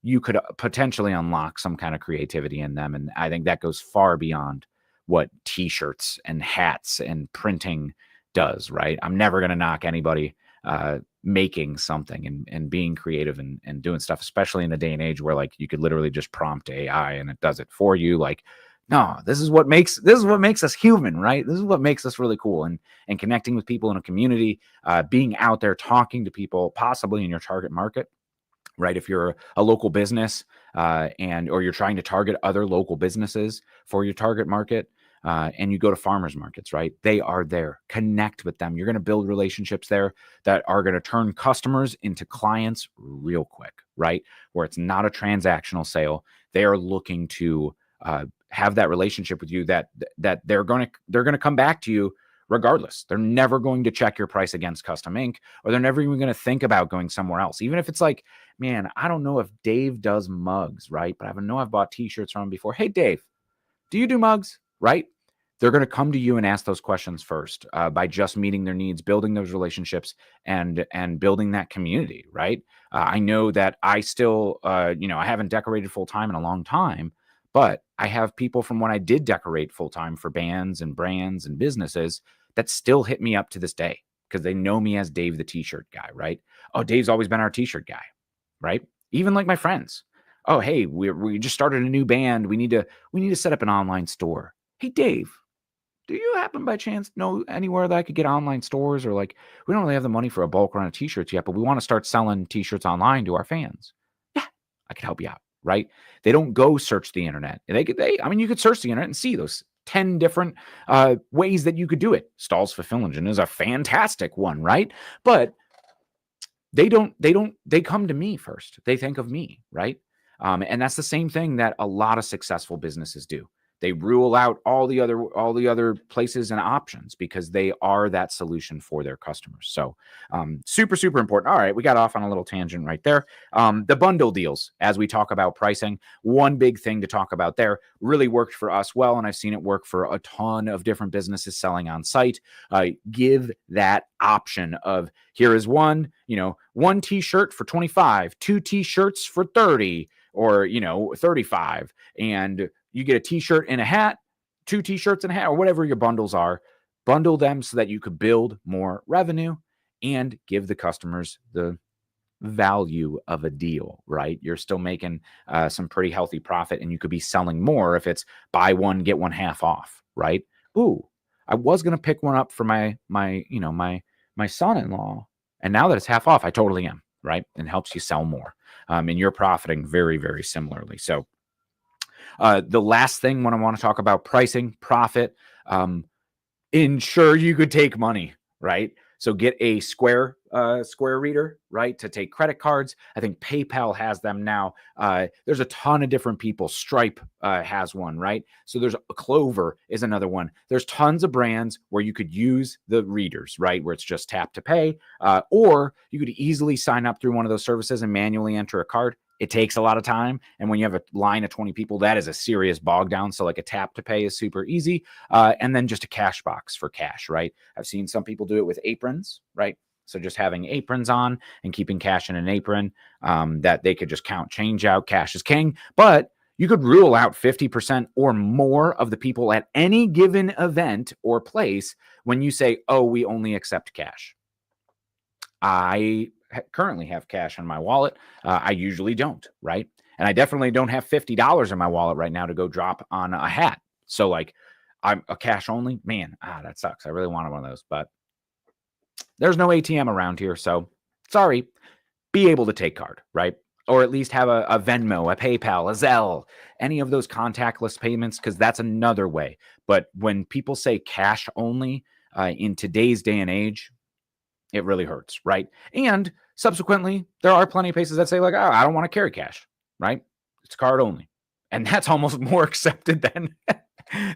you could potentially unlock some kind of creativity in them. And I think that goes far beyond what t-shirts and hats and printing does, right? I'm never going to knock anybody making something and being creative and doing stuff, especially in a day and age where you could literally just prompt AI and it does it for you. No, this is what makes us human, right? This is what makes us really cool. And connecting with people in a community, being out there talking to people, possibly in your target market, right? If you're a local business or you're trying to target other local businesses for your target market, and you go to farmers markets, right? They are there. Connect with them. You're going to build relationships there that are going to turn customers into clients real quick, right? Where it's not a transactional sale. They are looking to have that relationship with you that they're going to come back to you regardless. They're never going to check your price against Custom Ink, or they're never even going to think about going somewhere else. Even if it's man, I don't know if Dave does mugs, right? But I know I've bought t-shirts from him before. Hey, Dave, do you do mugs, right? They're going to come to you and ask those questions first by just meeting their needs, building those relationships, and building that community, right? I know that I still, I haven't decorated full-time in a long time, but I have people from when I did decorate full-time for bands and brands and businesses that still hit me up to this day because they know me as Dave the t-shirt guy, right? Oh, Dave's always been our t-shirt guy, right? Even my friends. Oh, hey, we just started a new band. We need to set up an online store. Hey, Dave, do you happen by chance know anywhere that I could get online stores? Or we don't really have the money for a bulk run of t-shirts yet, but we want to start selling t-shirts online to our fans. Yeah, I could help you out, right? They don't go search the internet. You could search the internet and see those 10 different ways that you could do it. Stahl's Fulfill Engine is a fantastic one, right? But they come to me first. They think of me, right? And that's the same thing that a lot of successful businesses do. They rule out all the other places and options because they are that solution for their customers. So super, super important. All right, we got off on a little tangent right there. The bundle deals, as we talk about pricing, one big thing to talk about there, really worked for us well, and I've seen it work for a ton of different businesses selling on site. Give that option of, here is one t-shirt for 25, 2 t-shirts for 30, or 35, and you get a t-shirt and a hat, 2 t-shirts and a hat, or whatever your bundles are. Bundle them so that you could build more revenue and give the customers the value of a deal, right? You're still making some pretty healthy profit, and you could be selling more if it's buy one, get one half off, right? Ooh, I was going to pick one up for my son-in-law, and now that it's half off, I totally am, right? And helps you sell more. And you're profiting very, very similarly. So the last thing when I want to talk about pricing, profit, ensure you could take money, right? So get a square Square Reader, right, to take credit cards. I think PayPal has them now. There's a ton of different people. Stripe has one, right? So there's Clover is another one. There's tons of brands where you could use the readers, right, where it's just tap to pay, or you could easily sign up through one of those services and manually enter a card. It takes a lot of time. And when you have a line of 20 people, that is a serious bog down. So like a tap to pay is super easy. And then just a cash box for cash, right? I've seen some people do it with aprons, right? So just having aprons on and keeping cash in an apron, that they could just count change out. Cash is king. But you could rule out 50% or more of the people at any given event or place when you say, oh, we only accept cash. I currently have cash in my wallet. I usually don't, right? And I definitely don't have $50 in my wallet right now to go drop on a hat. So like I'm a cash only, man, that sucks. I really wanted one of those, but there's no ATM around here. So sorry, be able to take card, right? Or at least have a Venmo, a PayPal, a Zelle, any of those contactless payments, because that's another way. But when people say cash only in today's day and age, it really hurts, right? And subsequently, there are plenty of places that say like, oh, I don't want to carry cash, right? It's card only. And that's almost more accepted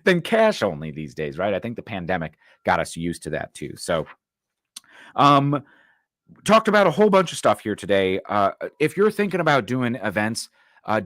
than cash only these days, right? I think the pandemic got us used to that too. So talked about a whole bunch of stuff here today. If you're thinking about doing events,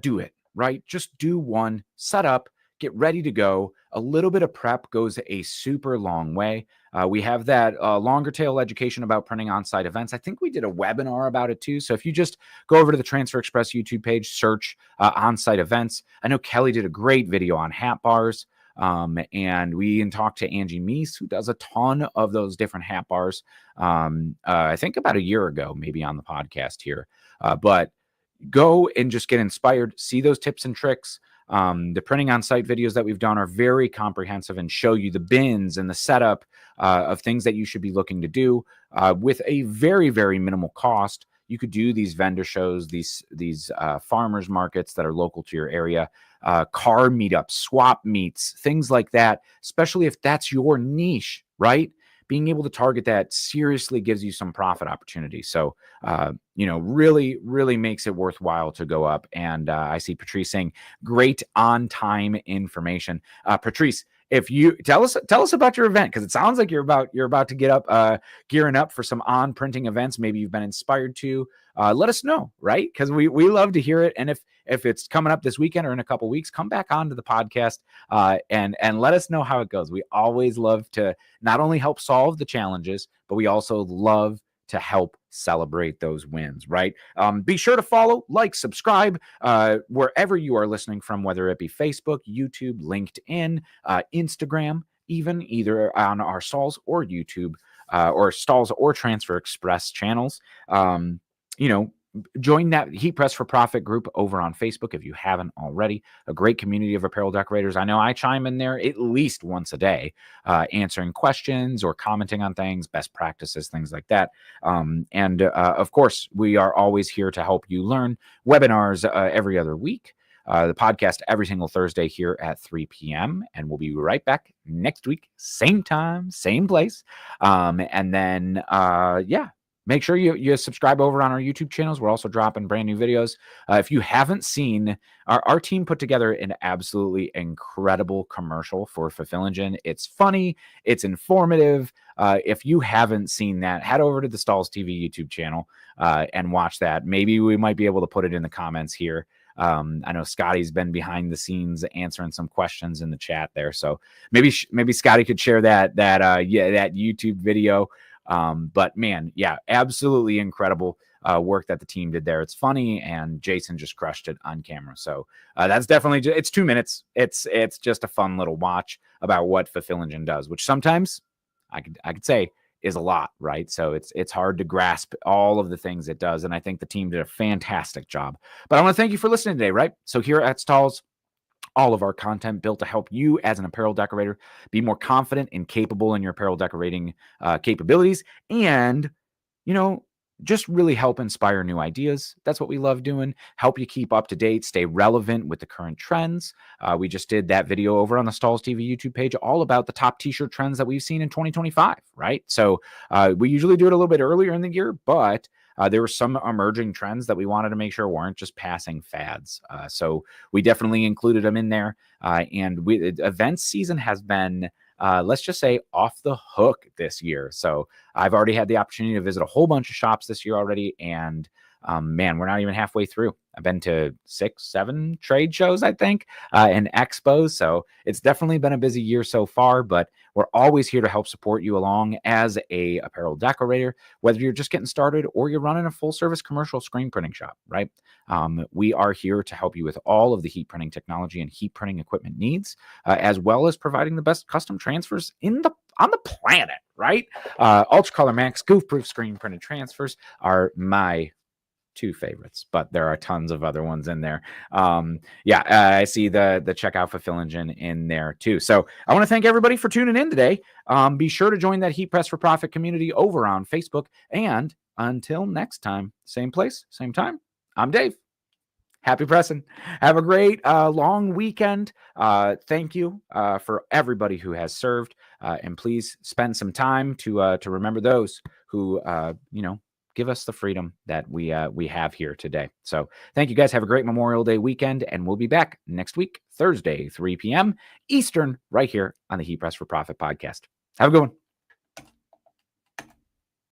do it, right? Just do one, set up, get ready to go. A little bit of prep goes a super long way. We have that longer tail education about printing on-site events. I think we did a webinar about it too. So if you just go over to the Transfer Express YouTube page, search on-site events. I know Kelly did a great video on hat bars. And we can talk to Angie Meese, who does a ton of those different hat bars. I think about a year ago, maybe on the podcast here. But go and just get inspired, see those tips and tricks. The printing on site videos that we've done are very comprehensive and show you the bins and the setup of things that you should be looking to do with a very, very minimal cost. You could do these vendor shows, these farmers markets that are local to your area, car meetups, swap meets, things like that, especially if that's your niche, right? Being able to target that seriously gives you some profit opportunity. So, really, really makes it worthwhile to go up. And I see Patrice saying, great on-time information. Patrice, if you tell us about your event, because it sounds like you're about to get up, gearing up for some on printing events. Maybe you've been inspired to. Let us know, right? Because we love to hear it. And if it's coming up this weekend or in a couple weeks, come back onto the podcast and let us know how it goes. We always love to not only help solve the challenges, but we also love to help celebrate those wins, right? Be sure to follow, like, subscribe, wherever you are listening from, whether it be Facebook, YouTube, LinkedIn, Instagram, either on our Stalls or YouTube, or Stalls or Transfer Express channels. Join that Heat Press for Profit group over on Facebook if you haven't already. A great community of apparel decorators. I know I chime in there at least once a day, answering questions or commenting on things, best practices, things like that. Of course, we are always here to help you learn. Webinars every other week. The podcast every single Thursday here at 3 p.m. And we'll be right back next week, same time, same place. Make sure you subscribe over on our YouTube channels. We're also dropping brand new videos. If you haven't seen, our team put together an absolutely incredible commercial for Fulfill Engine. It's funny. It's informative. If you haven't seen that, head over to the Stalls TV YouTube channel and watch that. Maybe we might be able to put it in the comments here. I know Scotty's been behind the scenes answering some questions in the chat there. So maybe Scotty could share that YouTube video. But man, yeah, absolutely incredible work that the team did there. It's funny, and Jason just crushed it on camera. So that's definitely, it's 2 minutes. It's just a fun little watch about what Fulfill Engine does, which sometimes I could say is a lot, right? So it's hard to grasp all of the things it does. And I think the team did a fantastic job. But I want to thank you for listening today, right? So here at Stalls, all of our content built to help you as an apparel decorator be more confident and capable in your apparel decorating capabilities. And, just really help inspire new ideas. That's what we love doing. Help you keep up to date, stay relevant with the current trends. We just did that video over on the Stalls TV YouTube page all about the top t-shirt trends that we've seen in 2025, right? So we usually do it a little bit earlier in the year, but there were some emerging trends that we wanted to make sure weren't just passing fads. So we definitely included them in there. And event season has been, let's just say, off the hook this year. So I've already had the opportunity to visit a whole bunch of shops this year already. And man, we're not even halfway through. I've been to 6, 7 trade shows, I think, and expos. So it's definitely been a busy year so far, but we're always here to help support you along as a apparel decorator, whether you're just getting started or you're running a full service commercial screen printing shop, right? We are here to help you with all of the heat printing technology and heat printing equipment needs, as well as providing the best custom transfers on the planet, right? Ultra Color Max goof proof screen printed transfers are my 2 favorites, but there are tons of other ones in there. I see the checkout fulfill engine in there too. So I want to thank everybody for tuning in today. Be sure to join that Heat Press for Profit community over on Facebook. And until next time, same place, same time, I'm Dave. Happy pressing. Have a great long weekend. Thank you for everybody who has served. And please spend some time to remember those who, give us the freedom that we have here today. So thank you guys. Have a great Memorial Day weekend, and we'll be back next week, Thursday, 3 p.m. Eastern, right here on the Heat Press for Profit podcast. Have a good one.